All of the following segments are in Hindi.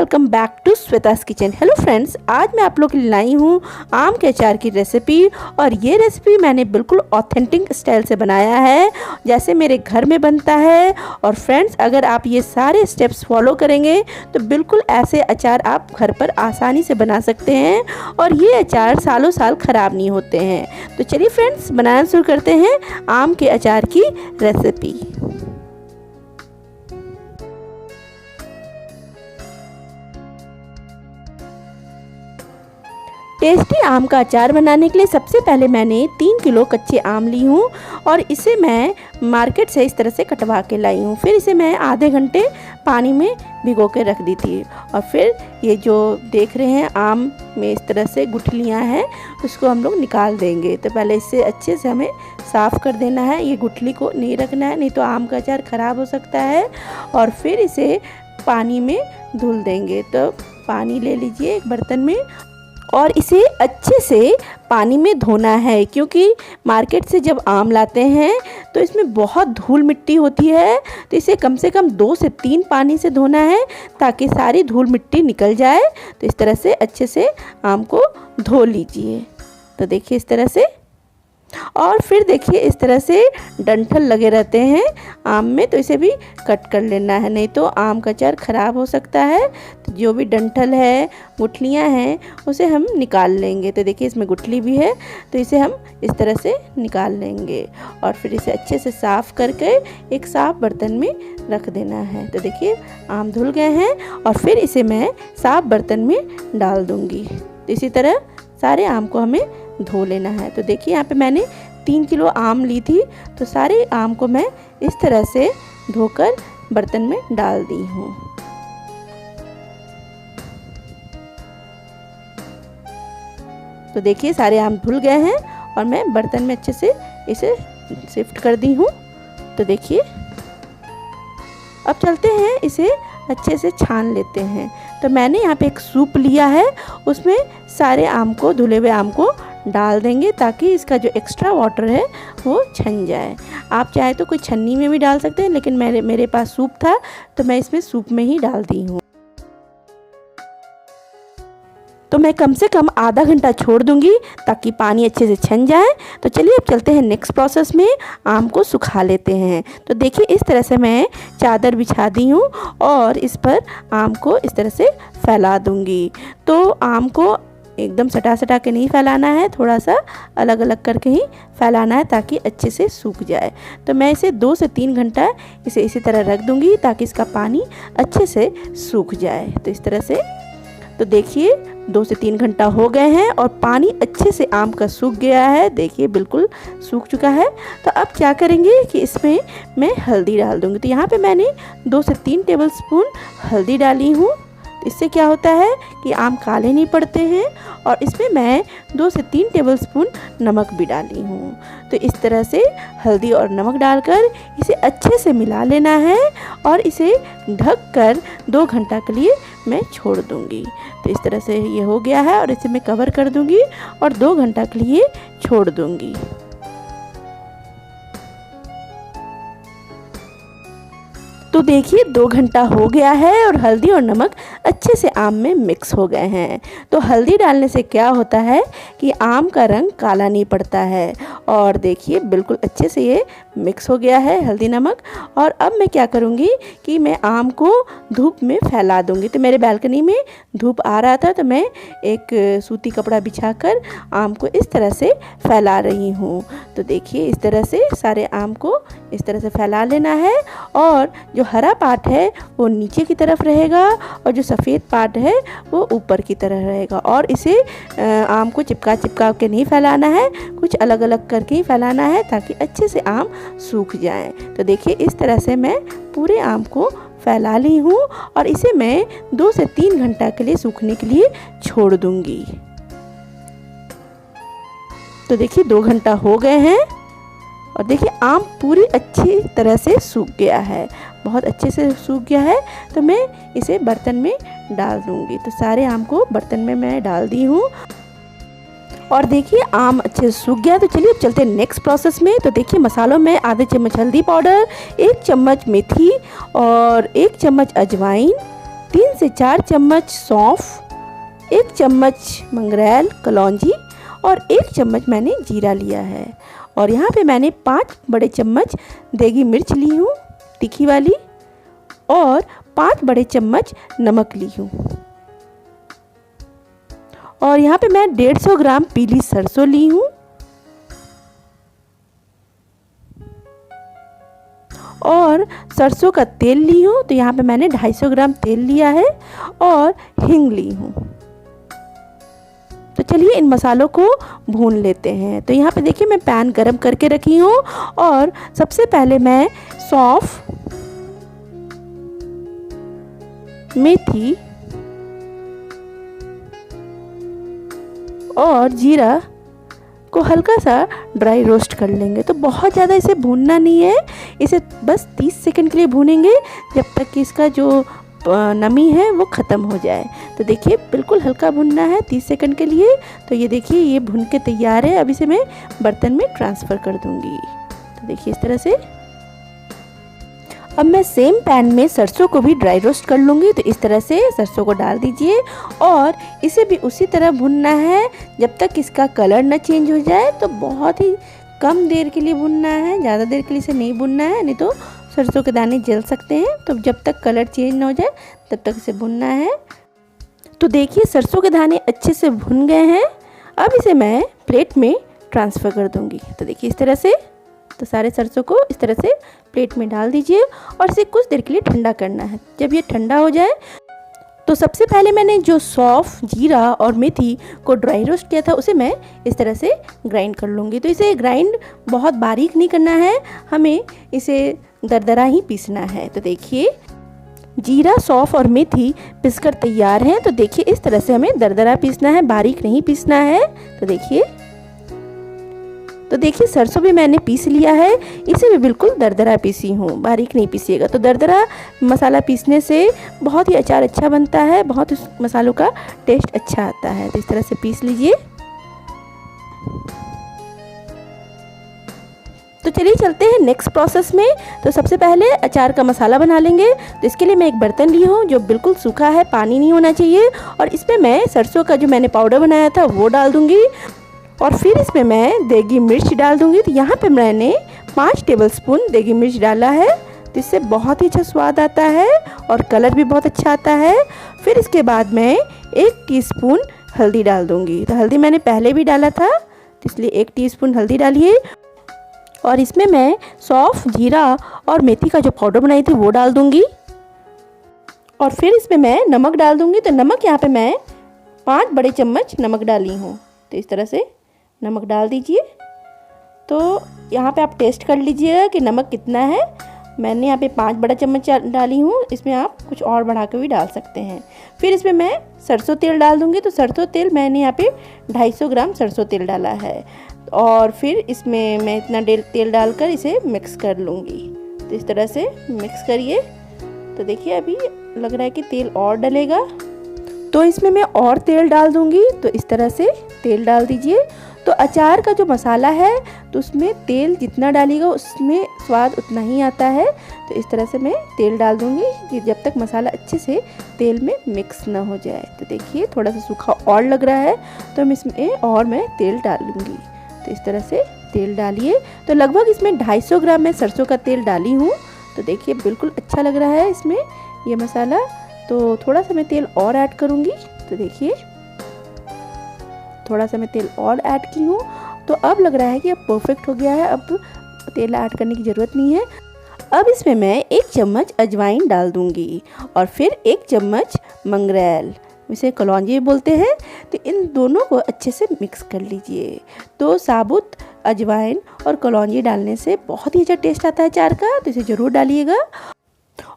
वेलकम बैक टू श्वेता's किचन। हेलो फ्रेंड्स, आज मैं आप लोग के लिए लाई हूँ आम के अचार की रेसिपी। और ये रेसिपी मैंने बिल्कुल ऑथेंटिक स्टाइल से बनाया है, जैसे मेरे घर में बनता है। और फ्रेंड्स, अगर आप ये सारे स्टेप्स फॉलो करेंगे तो बिल्कुल ऐसे अचार आप घर पर आसानी से बना सकते हैं और ये अचार सालों साल ख़राब नहीं होते हैं। तो चलिए फ्रेंड्स, बनाना शुरू करते हैं आम के अचार की रेसिपी। टेस्टी आम का अचार बनाने के लिए सबसे पहले मैंने 3 किलो कच्चे आम ली हूँ और इसे मैं मार्केट से इस तरह से कटवा के लाई हूँ। फिर इसे मैं आधे घंटे पानी में भिगो के रख दी थी। और फिर ये जो देख रहे हैं आम में इस तरह से गुठलियाँ हैं, उसको हम लोग निकाल देंगे। तो पहले इसे अच्छे से हमें साफ़ कर देना है, ये गुठली को नहीं रखना है, नहीं तो आम का अचार ख़राब हो सकता है। और फिर इसे पानी में धुल देंगे। तो पानी ले लीजिए एक बर्तन में और इसे अच्छे से पानी में धोना है, क्योंकि मार्केट से जब आम लाते हैं तो इसमें बहुत धूल मिट्टी होती है। तो इसे कम से कम 2 से 3 पानी से धोना है ताकि सारी धूल मिट्टी निकल जाए। तो इस तरह से अच्छे से आम को धो लीजिए। तो देखिए इस तरह से। और फिर देखिए इस तरह से डंठल लगे रहते हैं आम में, तो इसे भी कट कर लेना है, नहीं तो आम का अचार ख़राब हो सकता है। तो जो भी डंठल है, गुठलियाँ हैं, उसे हम निकाल लेंगे। तो देखिए इसमें गुठली भी है, तो इसे हम इस तरह से निकाल लेंगे। और फिर इसे अच्छे से साफ़ करके एक साफ़ बर्तन में रख देना है। तो देखिए आम धुल गए हैं और फिर इसे मैं साफ़ बर्तन में डाल दूँगी। तो इसी तरह सारे आम को हमें धो लेना है। तो देखिए यहाँ पे मैंने 3 किलो आम ली थी, तो सारे आम को मैं इस तरह से धोकर बर्तन में डाल दी हूँ। तो देखिए सारे आम धुल गए हैं और मैं बर्तन में अच्छे से इसे शिफ्ट कर दी हूँ। तो देखिए अब चलते हैं, इसे अच्छे से छान लेते हैं। तो मैंने यहाँ पे एक सूप लिया है, उसमें सारे आम को, धुले हुए आम को डाल देंगे ताकि इसका जो एक्स्ट्रा वाटर है वो छन जाए। आप चाहे तो कोई छन्नी में भी डाल सकते हैं, लेकिन मेरे पास सूप था तो मैं इसमें सूप में ही डाल दी हूँ। तो मैं कम से कम आधा घंटा छोड़ दूंगी ताकि पानी अच्छे से छन जाए। तो चलिए अब चलते हैं नेक्स्ट प्रोसेस में, आम को सुखा लेते हैं। तो देखिए इस तरह से मैं चादर बिछा दी हूँ और इस पर आम को इस तरह से फैला दूंगी। तो आम को एकदम सटा सटा के नहीं फैलाना है, थोड़ा सा अलग अलग करके ही फैलाना है ताकि अच्छे से सूख जाए। तो मैं इसे 2 से 3 घंटा इसे इसी तरह रख दूंगी ताकि इसका पानी अच्छे से सूख जाए। तो इस तरह से, तो देखिए 2 से 3 घंटा हो गए हैं और पानी अच्छे से आम का सूख गया है। देखिए बिल्कुल सूख चुका है। तो अब क्या करेंगे कि इसमें मैं हल्दी डाल दूंगी। तो यहाँ पे मैंने 2 से 3 टेबलस्पून हल्दी डाली हूँ। इससे क्या होता है कि आम काले नहीं पड़ते हैं। और इसमें मैं 2 से 3 टेबलस्पून नमक भी डाली हूँ। तो इस तरह से हल्दी और नमक डालकर इसे अच्छे से मिला लेना है और इसे ढक कर 2 घंटा के लिए मैं छोड़ दूँगी। तो इस तरह से ये हो गया है और इसे मैं कवर कर दूँगी और 2 घंटा के लिए छोड़ दूँगी। तो देखिए 2 घंटा हो गया है और हल्दी और नमक अच्छे से आम में मिक्स हो गए हैं। तो हल्दी डालने से क्या होता है कि आम का रंग काला नहीं पड़ता है। और देखिए बिल्कुल अच्छे से ये मिक्स हो गया है हल्दी नमक। और अब मैं क्या करूँगी कि मैं आम को धूप में फैला दूँगी। तो मेरे बालकनी में धूप आ रहा था, तो मैं एक सूती कपड़ा बिछाकर आम को इस तरह से फैला रही हूँ। तो देखिए इस तरह से सारे आम को इस तरह से फैला लेना है। और जो हरा पार्ट है वो नीचे की तरफ रहेगा और जो सफ़ेद पार्ट है वो ऊपर की तरफ रहेगा। और इसे आम को चिपका चिपका के नहीं फैलाना है, कुछ अलग अलग करके ही फैलाना है ताकि अच्छे से आम सूख जाए। तो देखिए इस तरह से मैं पूरे आम को फैला ली हूँ और इसे मैं 2 से 3 घंटा के लिए सूखने के लिए छोड़ दूँगी। तो देखिए 2 घंटा हो गए हैं और देखिए आम पूरी अच्छी तरह से सूख गया है, बहुत अच्छे से सूख गया है। तो मैं इसे बर्तन में डाल दूँगी। तो सारे आम को बर्तन में मैं डाल दी हूँ और देखिए आम अच्छे से सूख गया। तो चलिए अब चलते हैं नेक्स्ट प्रोसेस में। तो देखिए मसालों में आधे चम्मच हल्दी पाउडर, 1 चम्मच मेथी और 1 चम्मच अजवाइन, 3 से 4 चम्मच सौंफ, 1 चम्मच मंगरेल कलौंजी और 1 चम्मच मैंने जीरा लिया है। और यहाँ पे मैंने 5 बड़े चम्मच देगी मिर्च ली हूँ तीखी वाली और 5 बड़े चम्मच नमक ली हूँ। और यहाँ पे मैं 150 ग्राम पीली सरसों ली हूँ और सरसों का तेल ली हूँ। तो यहाँ पे मैंने 250 ग्राम तेल लिया है और हींग ली हूँ। तो चलिए इन मसालों को भून लेते हैं। तो यहाँ पे देखिए मैं पैन गरम करके रखी हूँ और सबसे पहले मैं सौंफ, मेथी और जीरा को हल्का सा ड्राई रोस्ट कर लेंगे। तो बहुत ज़्यादा इसे भूनना नहीं है, इसे बस 30 सेकंड के लिए भूनेंगे जब तक कि इसका जो नमी है वो ख़त्म हो जाए। तो देखिए बिल्कुल हल्का भुनना है 30 सेकंड के लिए। तो ये देखिए ये भुन के तैयार है। अब इसे मैं बर्तन में ट्रांसफ़र कर दूँगी। तो देखिए इस तरह से। अब मैं सेम पैन में सरसों को भी ड्राई रोस्ट कर लूँगी। तो इस तरह से सरसों को डाल दीजिए और इसे भी उसी तरह भुनना है जब तक इसका कलर ना चेंज हो जाए। तो बहुत ही कम देर के लिए भुनना है, ज़्यादा देर के लिए इसे नहीं भुनना है, नहीं तो सरसों के दाने जल सकते हैं। तो जब तक कलर चेंज ना हो जाए तब तक इसे भुनना है। तो देखिए सरसों के दाने अच्छे से भुन गए हैं। अब इसे मैं प्लेट में ट्रांसफ़र कर दूँगी। तो देखिए इस तरह से। तो सारे सरसों को इस तरह से प्लेट में डाल दीजिए और इसे कुछ देर के लिए ठंडा करना है। जब ये ठंडा हो जाए तो सबसे पहले मैंने जो सौंफ, जीरा और मेथी को ड्राई रोस्ट किया था उसे मैं इस तरह से ग्राइंड कर लूँगी। तो इसे ग्राइंड बहुत बारीक नहीं करना है, हमें इसे दरदरा ही पीसना है। तो देखिए जीरा, सौंफ और मेथी पीसकर तैयार हैं। तो देखिए इस तरह से हमें दरदरा पीसना है, बारीक नहीं पीसना है। तो देखिए सरसों भी मैंने पीस लिया है, इसे भी बिल्कुल दरदरा पीसी हूँ, बारीक नहीं पीसिएगा। तो दरदरा मसाला पीसने से बहुत ही अचार अच्छा बनता है, बहुत इस मसालों का टेस्ट अच्छा आता है। तो इस तरह से पीस लीजिए। तो चलिए चलते हैं नेक्स्ट प्रोसेस में। तो सबसे पहले अचार का मसाला बना लेंगे। तो इसके लिए मैं एक बर्तन ली हूँ जो बिल्कुल सूखा है, पानी नहीं होना चाहिए। और इसमें मैं सरसों का जो मैंने पाउडर बनाया था वो डाल दूँगी और फिर इसमें मैं देगी मिर्च डाल दूँगी। तो यहाँ पे मैंने 5 टेबलस्पून देगी मिर्च डाला है। तो इससे बहुत ही अच्छा स्वाद आता है और कलर भी बहुत अच्छा आता है। फिर इसके बाद मैं 1 टीस्पून हल्दी डाल दूँगी। तो हल्दी मैंने पहले भी डाला था, तो इसलिए 1 टीस्पून हल्दी डालिए। और इसमें मैं सौंफ, जीरा और मेथी का जो पाउडर बनाई थी वो डाल दूँगी। और फिर इसमें मैं नमक डाल दूँगी। तो नमक यहाँ पे मैं 5 बड़े चम्मच नमक डाली हूँ। तो इस तरह से नमक डाल दीजिए। तो यहाँ पे आप टेस्ट कर लीजिएगा कि नमक कितना है। मैंने यहाँ पे 5 बड़ा चम्मच डाली हूँ, इसमें आप कुछ और बढ़ा के भी डाल सकते हैं। फिर इसमें मैं सरसों तेल डाल दूँगी। तो सरसों तेल मैंने यहाँ पे 250 ग्राम सरसों तेल डाला है। और फिर इसमें मैं इतना तेल डालकर इसे मिक्स कर लूँगी। तो इस तरह से मिक्स करिए। तो देखिए अभी लग रहा है कि तेल और डलेगा, तो इसमें मैं और तेल डाल दूँगी। तो इस तरह से तेल डाल दीजिए। तो अचार का जो मसाला है तो उसमें तेल जितना डालिएगा उसमें स्वाद उतना ही आता है। तो इस तरह से मैं तेल डाल दूँगी जब तक मसाला अच्छे से तेल में मिक्स ना हो जाए। तो देखिए थोड़ा सा सूखा और लग रहा है, तो हम इसमें और मैं तेल डालूँगी। तो इस तरह से तेल डालिए। तो लगभग इसमें 250 ग्राम मैं सरसों का तेल डाली हूँ। तो देखिए बिल्कुल अच्छा लग रहा है इसमें ये मसाला। तो थोड़ा सा मैं तेल और ऐड करूँगी। तो देखिए थोड़ा सा मैं तेल और ऐड की हूँ। तो अब लग रहा है कि अब परफेक्ट हो गया है, अब तेल ऐड करने की ज़रूरत नहीं है। अब इसमें मैं 1 चम्मच अजवाइन डाल दूँगी और फिर 1 चम्मच मंगरेल, इसे कलौंजी बोलते हैं। तो इन दोनों को अच्छे से मिक्स कर लीजिए। तो साबुत अजवाइन और कलौंजी डालने से बहुत ही अच्छा टेस्ट आता है अचार का, तो इसे ज़रूर डालिएगा।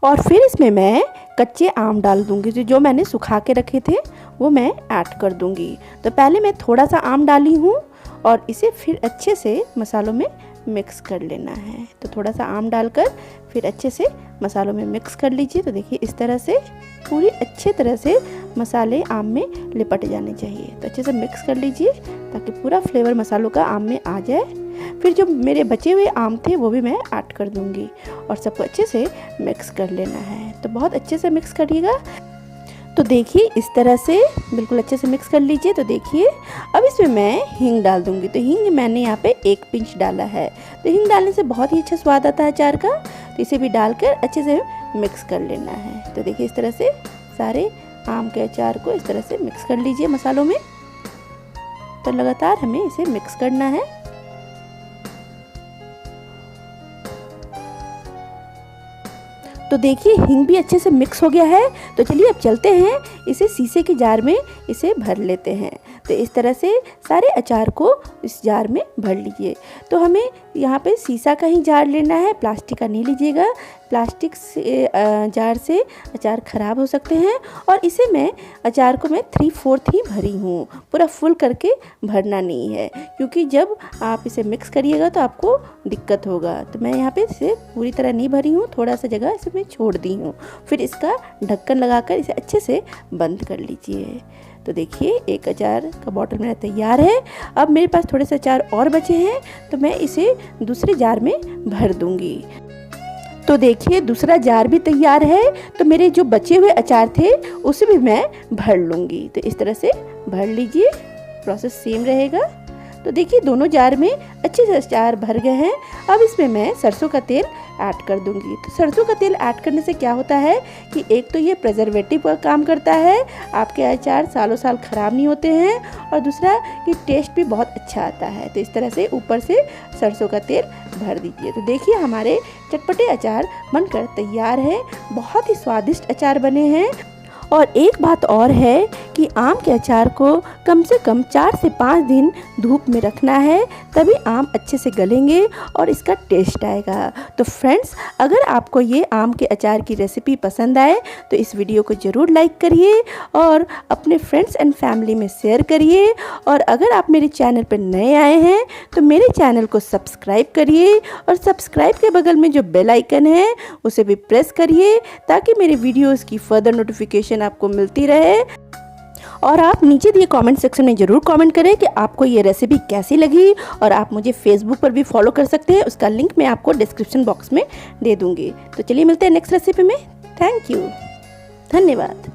और फिर इसमें मैं कच्चे आम डाल दूँगी। जो मैंने सुखा के रखे थे वो मैं ऐड कर दूँगी। तो पहले मैं थोड़ा सा आम डाली हूँ और इसे फिर अच्छे से मसालों में मिक्स कर लेना है। तो थोड़ा सा आम डालकर फिर अच्छे से मसालों में मिक्स कर लीजिए। तो देखिए इस तरह से पूरी अच्छे तरह से मसाले आम में लिपट जाने चाहिए। तो अच्छे से मिक्स कर लीजिए ताकि पूरा फ्लेवर मसालों का आम में आ जाए। फिर जो मेरे बचे हुए आम थे वो भी मैं ऐड कर दूंगी और सबको अच्छे से मिक्स कर लेना है। तो बहुत अच्छे से मिक्स करिएगा। तो देखिए इस तरह से बिल्कुल अच्छे से मिक्स कर लीजिए। तो देखिए अब इसमें मैं हींग डाल दूंगी। तो हींग मैंने यहाँ पे 1 पिंच डाला है। तो हींग डालने से बहुत ही अच्छा स्वाद आता है अचार का। तो इसे भी डालकर अच्छे से मिक्स कर लेना है। तो देखिए इस तरह से सारे आम के अचार को इस तरह से मिक्स कर लीजिए मसालों में। तो लगातार हमें इसे मिक्स करना है। तो देखिए हींग भी अच्छे से मिक्स हो गया है। तो चलिए अब चलते हैं इसे शीशे के जार में इसे भर लेते हैं। तो इस तरह से सारे अचार को इस जार में भर लीजिए। तो हमें यहाँ पे शीशा का ही जार लेना है, प्लास्टिक का नहीं लीजिएगा। प्लास्टिक से जार से अचार ख़राब हो सकते हैं। और इसे मैं अचार को मैं 3/4 ही भरी हूँ, पूरा फुल करके भरना नहीं है, क्योंकि जब आप इसे मिक्स करिएगा तो आपको दिक्कत होगा। तो मैं यहाँ पे इसे पूरी तरह नहीं भरी हूँ, थोड़ा सा जगह इसे मैं छोड़ दी हूँ। फिर इसका ढक्कन लगाकर इसे अच्छे से बंद कर लीजिए। तो देखिए एक अचार का बॉटल मेरा तैयार है। अब मेरे पास थोड़े से अचार और बचे हैं, तो मैं इसे दूसरे जार में भर दूंगी। तो देखिए दूसरा जार भी तैयार है। तो मेरे जो बचे हुए अचार थे उसे भी मैं भर लूँगी। तो इस तरह से भर लीजिए, प्रोसेस सेम रहेगा। तो देखिए दोनों जार में अच्छे से अचार भर गए हैं। अब इसमें मैं सरसों का तेल ऐड कर दूंगी। तो सरसों का तेल ऐड करने से क्या होता है कि एक तो ये प्रिजर्वेटिव का काम करता है, आपके अचार सालों साल ख़राब नहीं होते हैं, और दूसरा कि टेस्ट भी बहुत अच्छा आता है। तो इस तरह से ऊपर से सरसों का तेल भर दीजिए। तो देखिए हमारे चटपटे अचार बनकर तैयार है। बहुत ही स्वादिष्ट अचार बने हैं। और एक बात और है कि आम के अचार को कम से कम 4 से 5 दिन धूप में रखना है, तभी आम अच्छे से गलेंगे और इसका टेस्ट आएगा। तो फ्रेंड्स, अगर आपको ये आम के अचार की रेसिपी पसंद आए तो इस वीडियो को ज़रूर लाइक करिए और अपने फ्रेंड्स एंड फैमिली में शेयर करिए। और अगर आप मेरे चैनल पर नए आए हैं तो मेरे चैनल को सब्सक्राइब करिए, और सब्सक्राइब के बगल में जो बेल आइकन है उसे भी प्रेस करिए, ताकि मेरे वीडियोज़ की फर्दर नोटिफिकेशन आपको मिलती रहे। और आप नीचे दिए कमेंट सेक्शन में ज़रूर कमेंट करें कि आपको ये रेसिपी कैसी लगी। और आप मुझे फेसबुक पर भी फॉलो कर सकते हैं, उसका लिंक मैं आपको डिस्क्रिप्शन बॉक्स में दे दूँगी। तो चलिए मिलते हैं नेक्स्ट रेसिपी में। थैंक यू, धन्यवाद।